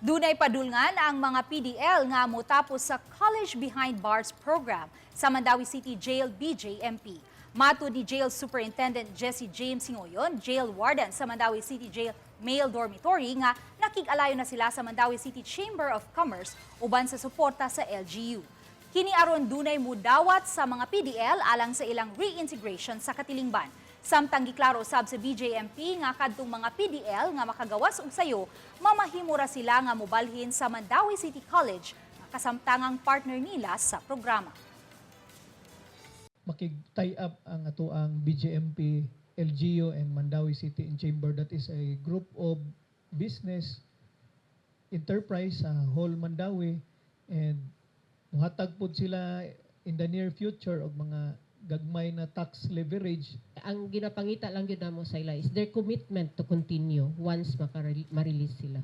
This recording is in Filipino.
Dunay padulngan ang mga PDL nga motapos sa College Behind Bars program sa Mandawi City Jail BJMP. Matud ni Jail Superintendent Jesse James Hingoyon, Jail Warden sa Mandawi City Jail Male Dormitory nga nakig-alayo na sila sa Mandawi City Chamber of Commerce uban sa suporta sa LGU. Kini aron dunay mudawat sa mga PDL alang sa ilang reintegration sa katilingban. Samtang giklaro sab sa BJMP nga kadtong mga PDL nga makagawas og sayo, mamahimura sila nga mobalhin sa Mandawi City College nga kasamtangang partner nila sa programa. Makig-tie up ang atoang BJMP, LGU and Mandawi City Chamber. That is a group of business enterprise sa whole Mandawi, and muhatag pod sila in the near future og mga gagmay na tax leverage. Ang ginapangita lang yun namo sa ila is their commitment to continue once ma-release sila.